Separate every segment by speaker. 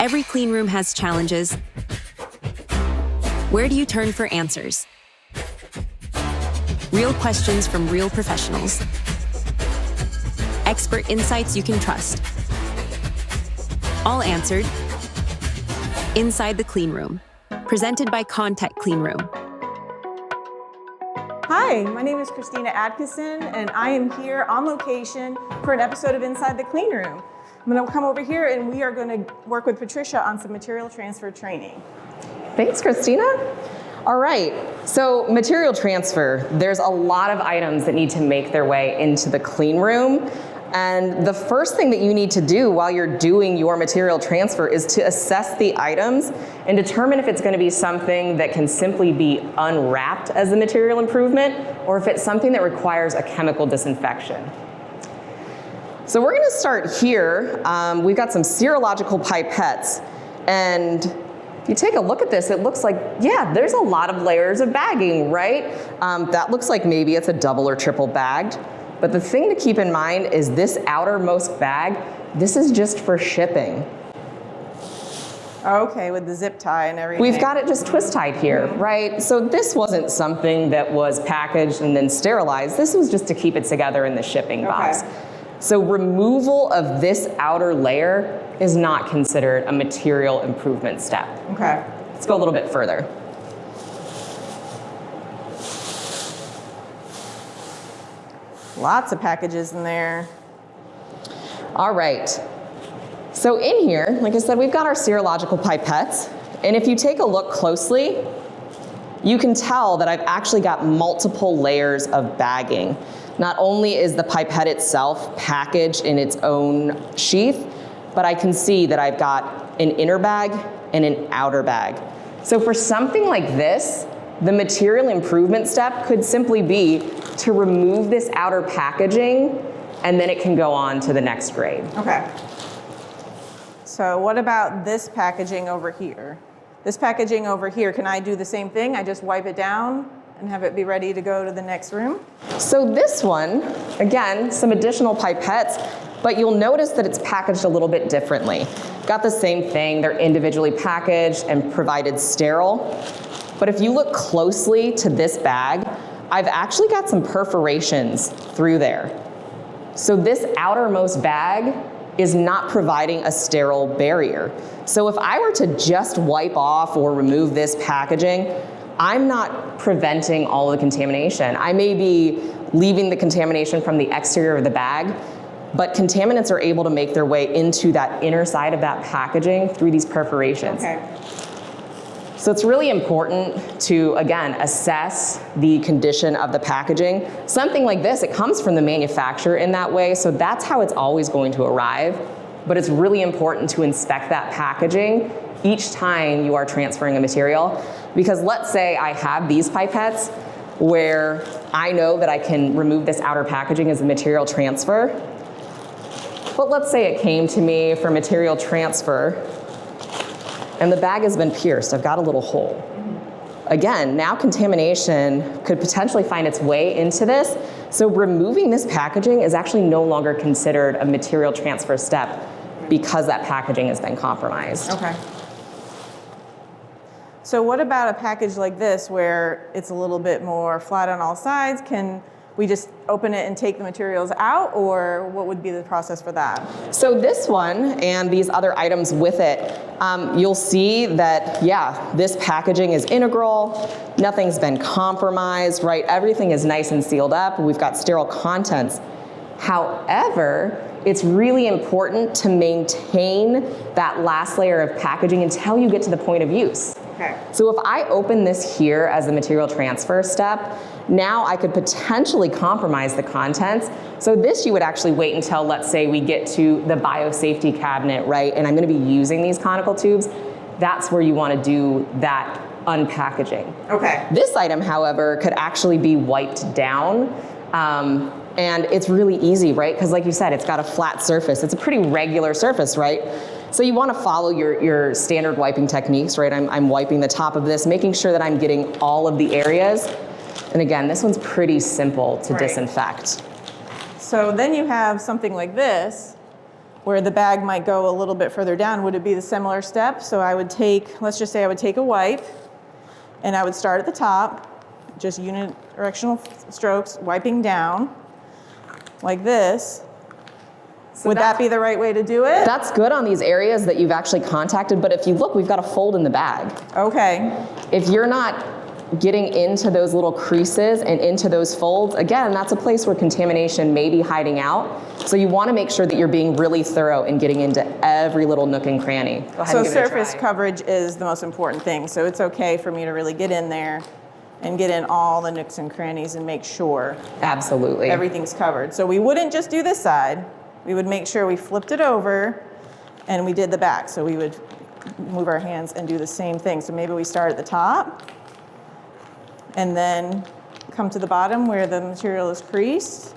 Speaker 1: Every clean room has challenges. Where do you turn for answers? Real questions from real professionals. Expert insights you can trust. All answered. Inside the Cleanroom. Presented by Contec Cleanroom.
Speaker 2: Hi, my name is Christina Adkison, and I am here on location for an episode of Inside the Cleanroom. I'm going to come over here and we are going to work with Patricia on some material transfer training.
Speaker 3: Thanks, Christina. All right, so material transfer, there's a lot of items that need to make their way into the clean room. And the first thing that you need to do while you're doing your material transfer is to assess the items and determine if it's going to be something that can simply be unwrapped as a material improvement, or if it's something that requires a chemical disinfection. So we're going to start here. We've got some serological pipettes, and if you take a look at this, it looks like, yeah, there's a lot of layers of bagging, right? That looks like maybe it's a double or triple bagged. But the thing to keep in mind is this outermost bag, this is just for shipping.
Speaker 2: Okay, with the zip tie and everything.
Speaker 3: We've got it just twist tied here, right? So this wasn't something that was packaged and then sterilized. This was just to keep it together in the shipping box. So removal of this outer layer is not considered a material improvement step.
Speaker 2: Okay.
Speaker 3: Let's go a little bit further.
Speaker 2: Lots of packages in there.
Speaker 3: All right. So in here, like I said, we've got our serological pipettes. And if you take a look closely, you can tell that I've actually got multiple layers of bagging. Not only is the pipette itself packaged in its own sheath, but I can see that I've got an inner bag and an outer bag. So for something like this, the material improvement step could simply be to remove this outer packaging, and then it can go on to the next grade.
Speaker 2: Okay. So what about this packaging over here? This packaging over here, can I do the same thing? I just wipe it down and have it be ready to go to the next room?
Speaker 3: So this one, again, some additional pipettes, but you'll notice that it's packaged a little bit differently. Got the same thing, they're individually packaged and provided sterile. But if you look closely to this bag, I've actually got some perforations through there. So this outermost bag is not providing a sterile barrier. So if I were to just wipe off or remove this packaging, I'm not preventing all of the contamination. I may be leaving the contamination from the exterior of the bag, but contaminants are able to make their way into that inner side of that packaging through these perforations.
Speaker 2: Okay.
Speaker 3: So it's really important to, again, assess the condition of the packaging. Something like this, it comes from the manufacturer in that way, so that's how it's always going to arrive. But it's really important to inspect that packaging each time you are transferring a material. Because let's say I have these pipettes where I know that I can remove this outer packaging as a material transfer. But let's say it came to me for material transfer and the bag has been pierced. I've got a little hole. Again, now contamination could potentially find its way into this. So removing this packaging is actually no longer considered a material transfer step because that packaging has been compromised.
Speaker 2: Okay. So what about a package like this where it's a little bit more flat on all sides? Can we just open it and take the materials out, or what would be the process for that?
Speaker 3: So this one and these other items with it, you'll see that, yeah, this packaging is integral, nothing's been compromised, right? Everything is nice and sealed up. We've got sterile contents. However, it's really important to maintain that last layer of packaging until you get to the point of use.
Speaker 2: Okay.
Speaker 3: So if I open this here as a material transfer step, now I could potentially compromise the contents. So this you would actually wait until, let's say, we get to the biosafety cabinet, right? And I'm gonna be using these conical tubes. That's where you wanna do that unpackaging.
Speaker 2: Okay.
Speaker 3: This item, however, could actually be wiped down. And it's really easy, right? Because like you said, it's got a flat surface. It's a pretty regular surface, right? So you want to follow your standard wiping techniques, right? I'm wiping the top of this, making sure that I'm getting all of the areas. And again, this one's pretty simple to disinfect.
Speaker 2: So then you have something like this, where the bag might go a little bit further down, would it be the similar step? So I would take, let's just say I would take a wipe, and I would start at the top, just unidirectional strokes, wiping down, like this.
Speaker 3: So
Speaker 2: would that be the right way to do it?
Speaker 3: That's good on these areas that you've actually contacted, but if you look, we've got a fold in the bag.
Speaker 2: Okay.
Speaker 3: If you're not getting into those little creases and into those folds, again, that's a place where contamination may be hiding out. So you want to make sure that you're being really thorough and getting into every little nook and cranny. Go ahead
Speaker 2: So
Speaker 3: and give it a
Speaker 2: surface
Speaker 3: try.
Speaker 2: coverage is the most important thing. So it's okay for me to really get in there and get in all the nooks and crannies and make sure
Speaker 3: Absolutely.
Speaker 2: everything's covered. So we wouldn't just do this side. We would make sure we flipped it over and we did the back. So we would move our hands and do the same thing. So maybe we start at the top and then come to the bottom where the material is creased.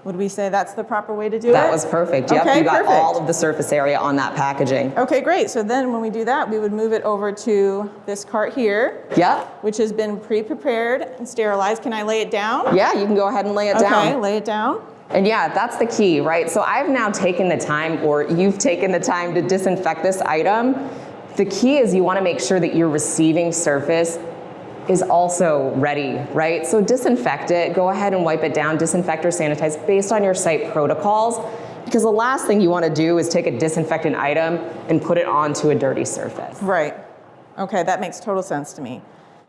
Speaker 2: Would we say that's the proper way to do it?
Speaker 3: That was perfect. Yep,
Speaker 2: Okay,
Speaker 3: you got
Speaker 2: perfect.
Speaker 3: all of the surface area on that packaging.
Speaker 2: Okay, great. So then when we do that, we would move it over to this cart here,
Speaker 3: Yep.
Speaker 2: which has been pre-prepared and sterilized. Can I lay it down?
Speaker 3: Yeah, you can go ahead and lay it
Speaker 2: Okay,
Speaker 3: down.
Speaker 2: lay it down.
Speaker 3: And yeah, that's the key, right? So I've now taken the time, or you've taken the time to disinfect this item. The key is you want to make sure that your receiving surface is also ready, right? So disinfect it, go ahead and wipe it down, disinfect or sanitize based on your site protocols, because the last thing you want to do is take a disinfectant item and put it onto a dirty surface.
Speaker 2: Right. Okay, that makes total sense to me.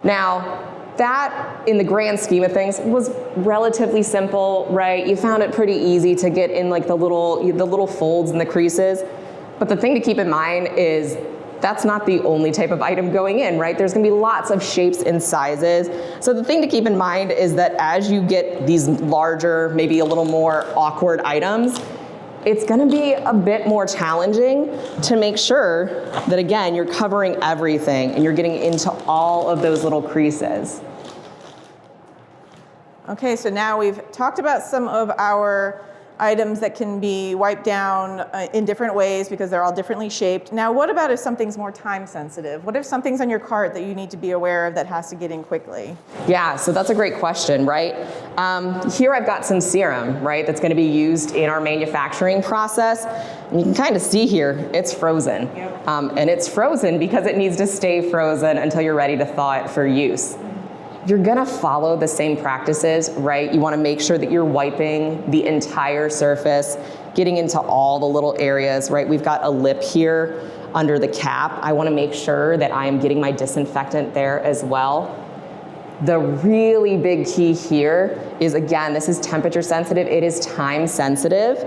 Speaker 3: Now, that, in the grand scheme of things, was relatively simple, right? You found it pretty easy to get in like the little folds and the creases. But the thing to keep in mind is that's not the only type of item going in, right? There's gonna be lots of shapes and sizes. So the thing to keep in mind is that as you get these larger, maybe a little more awkward items, it's gonna be a bit more challenging to make sure that, again, you're covering everything and you're getting into all of those little creases.
Speaker 2: Okay, so now we've talked about some of our items that can be wiped down in different ways because they're all differently shaped. Now, what about if something's more time sensitive? What if something's on your cart that you need to be aware of that has to get in quickly?
Speaker 3: Yeah, so that's a great question, right? Here I've got some serum, right, that's gonna be used in our manufacturing process. And you can kind of see here, it's frozen.
Speaker 2: Yep.
Speaker 3: And it's frozen because it needs to stay frozen until you're ready to thaw it for use. You're gonna follow the same practices, right? You wanna make sure that you're wiping the entire surface, getting into all the little areas, right? We've got a lip here under the cap. I wanna make sure that I am getting my disinfectant there as well. The really big key here is, again, this is temperature sensitive, it is time sensitive.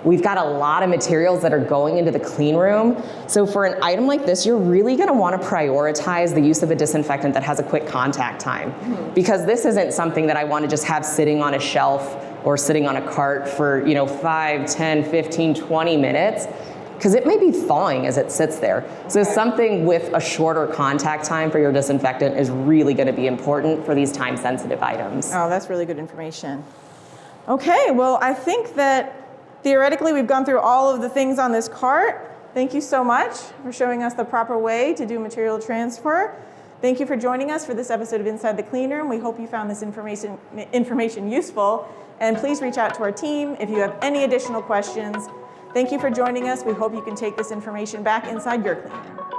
Speaker 3: We've got a lot of materials that are going into the clean room. So for an item like this, you're really gonna wanna prioritize the use of a disinfectant that has a quick contact time. Because this isn't something that I wanna just have sitting on a shelf or sitting on a cart for 5, 10, 15, 20 minutes, because it may be thawing as it sits there. So something with a shorter contact time for your disinfectant is really gonna be important for these time sensitive items.
Speaker 2: Oh, that's really good information. Okay, well, I think that theoretically, we've gone through all of the things on this cart. Thank you so much for showing us the proper way to do material transfer. Thank you for joining us for this episode of Inside the Cleanroom. We hope you found this information useful. And please reach out to our team if you have any additional questions. Thank you for joining us. We hope you can take this information back inside your cleanroom.